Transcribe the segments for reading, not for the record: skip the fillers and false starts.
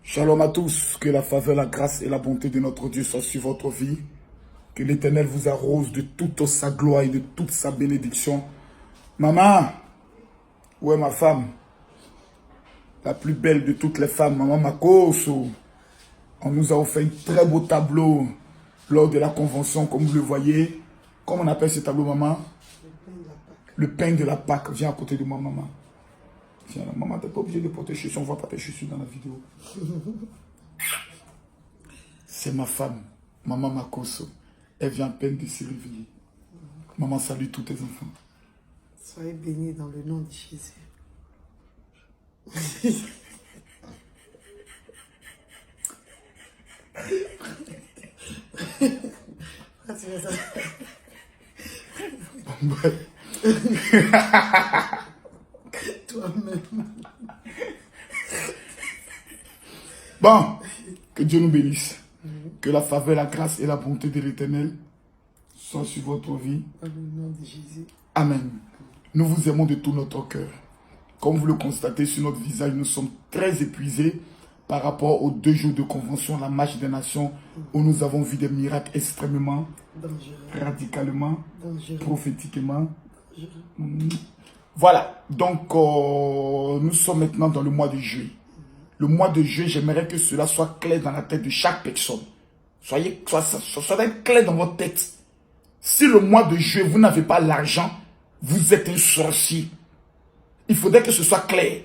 Shalom à tous, que la faveur, la grâce et la bonté de notre Dieu soient sur votre vie. Que l'Éternel vous arrose de toute sa gloire et de toute sa bénédiction. Maman, où est ma femme? La plus belle de toutes les femmes, Maman Makoso. On nous a offert un très beau tableau lors de la convention, comme vous le voyez. Comment on appelle ce tableau, maman? Le pain de la Pâque. Viens à côté de moi, maman. Tiens, maman, t'es pas obligée de porter chaussures. On voit pas tes chaussures dans la vidéo. C'est ma femme, Maman Makoso. Elle vient à peine de se réveiller. Maman, salue tous tes enfants. Soyez bénis dans le nom de Jésus. Toi-même. Bon, que Dieu nous bénisse. Que la faveur, la grâce et la bonté de l'Éternel soient sur votre vie. Dans le nom de Jésus. Amen. Nous vous aimons de tout notre cœur. Comme vous le constatez sur notre visage, nous sommes très épuisés par rapport aux 2 jours de convention, la marche des nations, où nous avons vu des miracles extrêmement, radicalement, prophétiquement. Voilà. Donc, nous sommes maintenant dans le mois de juillet. Le mois de juillet, j'aimerais que cela soit clair dans la tête de chaque personne. Soyez clair dans votre tête. Si le mois de juillet, vous n'avez pas l'argent, vous êtes un sorcier. Il faudrait que ce soit clair.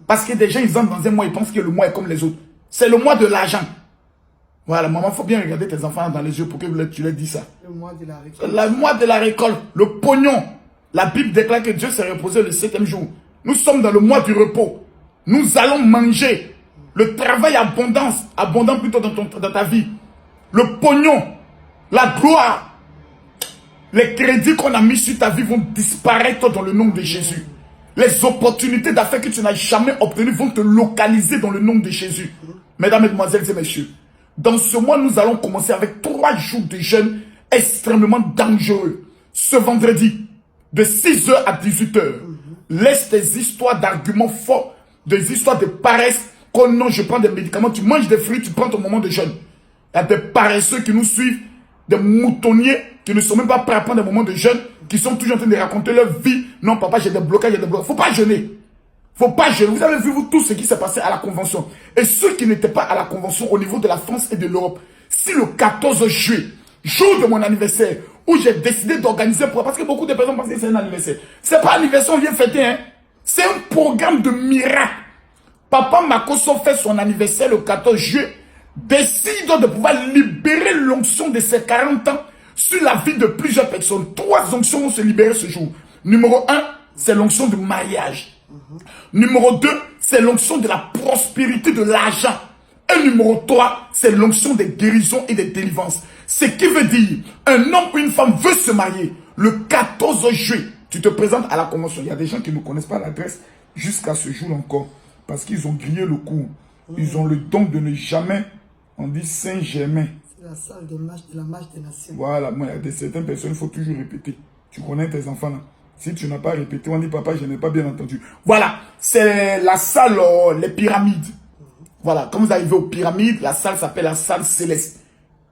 Parce que des gens, ils entrent dans un mois, ils pensent que le mois est comme les autres. C'est le mois de l'argent. Voilà, maman, il faut bien regarder tes enfants dans les yeux pour que tu leur dises ça. Le mois de la récolte. Le mois de la récolte, le pognon. La Bible déclare que Dieu s'est reposé le 7e jour. Nous sommes dans le mois du repos. Nous allons manger. Le travail abondant plutôt dans ta vie. Le pognon, la gloire, les crédits qu'on a mis sur ta vie vont disparaître dans le nom de Jésus. Les opportunités d'affaires que tu n'as jamais obtenues vont te localiser dans le nom de Jésus. Mesdames, mesdemoiselles et messieurs, dans ce mois, nous allons commencer avec 3 jours de jeûne extrêmement dangereux. Ce vendredi, de 6h à 18h, laisse tes histoires d'arguments forts, des histoires de paresse. Oh non, je prends des médicaments, tu manges des fruits, tu prends ton moment de jeûne. Il y a des paresseux qui nous suivent, des moutonniers qui ne sont même pas prêts à prendre des moments de jeûne, qui sont toujours en train de raconter leur vie. Non, papa, j'ai des blocages, j'ai des blocages. Faut pas jeûner. Faut pas jeûner. Vous avez vu, vous, tout ce qui s'est passé à la convention. Et ceux qui n'étaient pas à la convention au niveau de la France et de l'Europe, si le 14 juillet, jour de mon anniversaire, où j'ai décidé d'organiser, parce que beaucoup de personnes pensent que c'est un anniversaire. C'est pas un anniversaire, on vient fêter, hein. C'est un programme de miracle. Papa Makoso fait son anniversaire le 14 juillet, décide de pouvoir libérer l'onction de ses 40 ans sur la vie de plusieurs personnes. 3 onctions vont se libérer ce jour. Numéro 1, c'est l'onction du mariage. Numéro 2, c'est l'onction de la prospérité, de l'argent. Et numéro 3, c'est l'onction des guérisons et des délivrances. Ce qui veut dire, un homme ou une femme veut se marier. Le 14 juillet, tu te présentes à la convention. Il y a des gens qui ne connaissent pas l'adresse jusqu'à ce jour encore. Parce qu'ils ont grillé le coup. Ils ont le don de ne jamais, on dit Saint-Germain. C'est la salle de la marche des nations. Voilà, moi, il y a certaines personnes, il faut toujours répéter. Tu connais tes enfants là. Si tu n'as pas répété, on dit papa, je n'ai pas bien entendu. Voilà, c'est la salle, les pyramides. Voilà, quand vous arrivez aux pyramides, la salle s'appelle la salle céleste.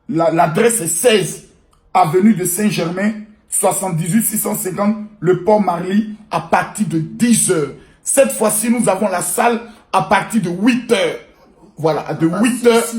L'adresse est 16, avenue de Saint-Germain, 78 650, le port Marly, à partir de 10h. Cette fois-ci, nous avons la salle à partir de 8h. Voilà, de 8h,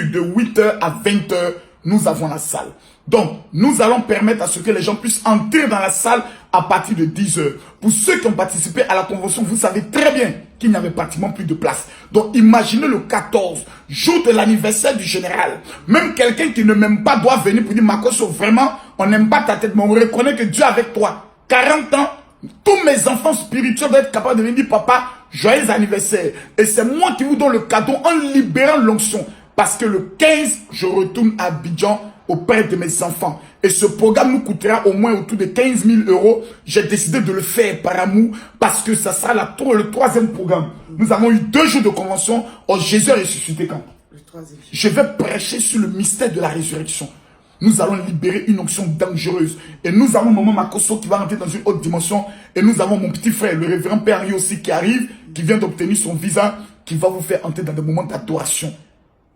de 8h à 20h, nous avons la salle. Donc, nous allons permettre à ce que les gens puissent entrer dans la salle à partir de 10h. Pour ceux qui ont participé à la convention, vous savez très bien qu'il n'y avait pratiquement plus de place. Donc, imaginez le 14, jour de l'anniversaire du général. Même quelqu'un qui ne m'aime pas doit venir pour dire, Makoso, vraiment, on n'aime pas ta tête, mais on reconnaît que Dieu est avec toi. 40 ans, tous mes enfants spirituels doivent être capables de venir dire, papa, joyeux anniversaire. Et c'est moi qui vous donne le cadeau en libérant l'onction. Parce que le 15, je retourne à Abidjan auprès de mes enfants. Et ce programme nous coûtera au moins autour de 15 000 €. J'ai décidé de le faire par amour parce que ça sera le 3e programme. Nous avons eu 2 jours de convention. Oh, Jésus a ressuscité quand? Le 3e. Je vais prêcher sur le mystère de la résurrection. Nous allons libérer une onction dangereuse. Et nous avons Maman Makoso qui va rentrer dans une autre dimension. Et nous avons mon petit frère, le révérend Père Henri aussi qui arrive, qui vient d'obtenir son visa, qui va vous faire entrer dans des moments d'adoration.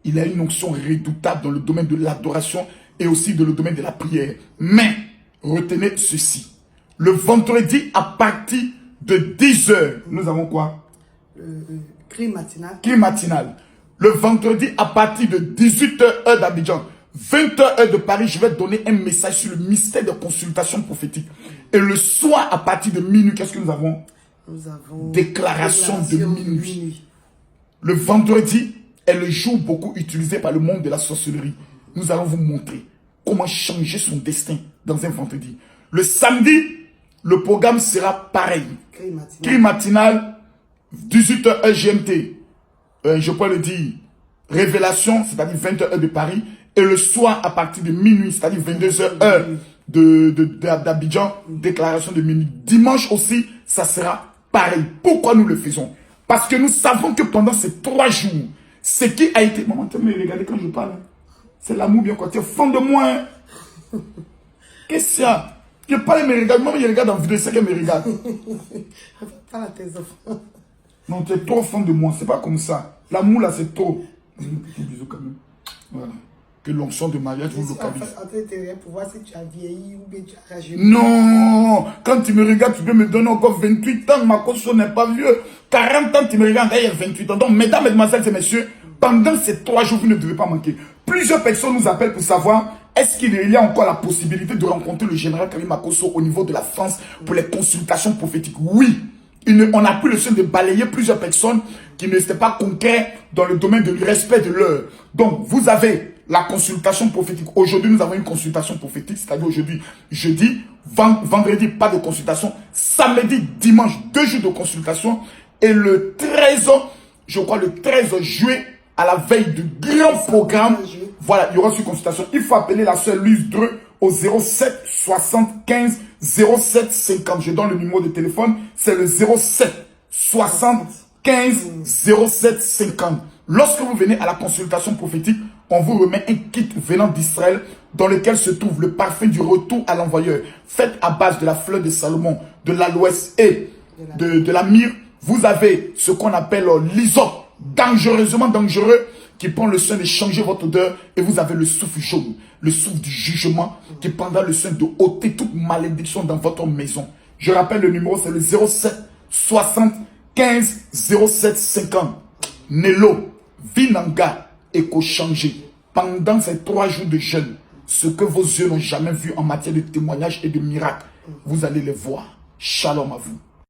Il a une onction redoutable dans le domaine de l'adoration et aussi dans le domaine de la prière. Mais, retenez ceci. Le vendredi, à partir de 10 h, nous avons quoi? Cri matinal. Cri matinal. Le vendredi, à partir de 18 h, heure d'Abidjan, 20 h, heure de Paris, je vais donner un message sur le mystère de consultation prophétique. Et le soir, à partir de minuit, qu'est-ce que nous avons? Nous avons déclaration de minuit. Le vendredi est le jour beaucoup utilisé par le monde de la sorcellerie. Nous allons vous montrer comment changer son destin dans un vendredi. Le samedi, le programme sera pareil. Cri matinal, 18 h, heure GMT. Je peux le dire, révélation, c'est-à-dire 20 h, heure de Paris. Et le soir, à partir de minuit, c'est-à-dire 22 h, heure d'Abidjan, déclaration de minuit. Dimanche aussi, ça sera pareil. Pourquoi nous le faisons? Parce que nous savons que pendant ces 3 jours, ce qui a été... Maman, tu me regarder quand je parle. C'est l'amour bien quoi. Tu es fond de moi. Hein? Qu'est-ce que c'est? Je parle et me regarde. Maman, je regarde en vidéo, c'est qu'elle me regarde. Parle à tes enfants. Non, tu es trop fond de moi. C'est pas comme ça. L'amour là, c'est trop. Un petit bisou quand même. Voilà. Que l'onction de mariage vous localise. En train de pour voir si tu as vieilli ou bien tu as rajeuni. Non, quand tu me regardes, tu peux me donner encore 28 ans. Ma caution n'est pas vieux. 40 ans, tu me regardes, il y a 28 ans. Donc, mesdames, mesdemoiselles et messieurs, pendant ces 3 jours, vous ne devez pas manquer. Plusieurs personnes nous appellent pour savoir est-ce qu'il y a encore la possibilité de rencontrer le général Karim Makosso au niveau de la France pour les consultations prophétiques. Oui. On a pris le soin de balayer plusieurs personnes qui n'étaient pas concrets dans le domaine du respect de l'heure. Donc, vous avez la consultation prophétique. Aujourd'hui, nous avons une consultation prophétique, c'est-à-dire aujourd'hui, jeudi, vendredi, pas de consultation. Samedi, dimanche, 2 jours de consultation. Et le 13, je crois le 13 juillet, à la veille du grand programme, voilà, il y aura une consultation. Il faut appeler la sœur Louise Dreux au 07 75 07 50. Je donne le numéro de téléphone, c'est le 07 75 07 50. Lorsque vous venez à la consultation prophétique, on vous remet un kit venant d'Israël dans lequel se trouve le parfum du retour à l'envoyeur, fait à base de la fleur de Salomon, de l'aloès et de la myrrhe. Vous avez ce qu'on appelle l'hysope, dangereusement dangereux, qui prend le soin de changer votre odeur, et vous avez le souffle jaune, le souffle du jugement, qui prendra le soin de ôter toute malédiction dans votre maison. Je rappelle le numéro, c'est le 07 75 07 50. Nélo, Vinanga, éco-changé. Pendant ces 3 jours de jeûne, ce que vos yeux n'ont jamais vu en matière de témoignages et de miracles, vous allez les voir. Shalom à vous.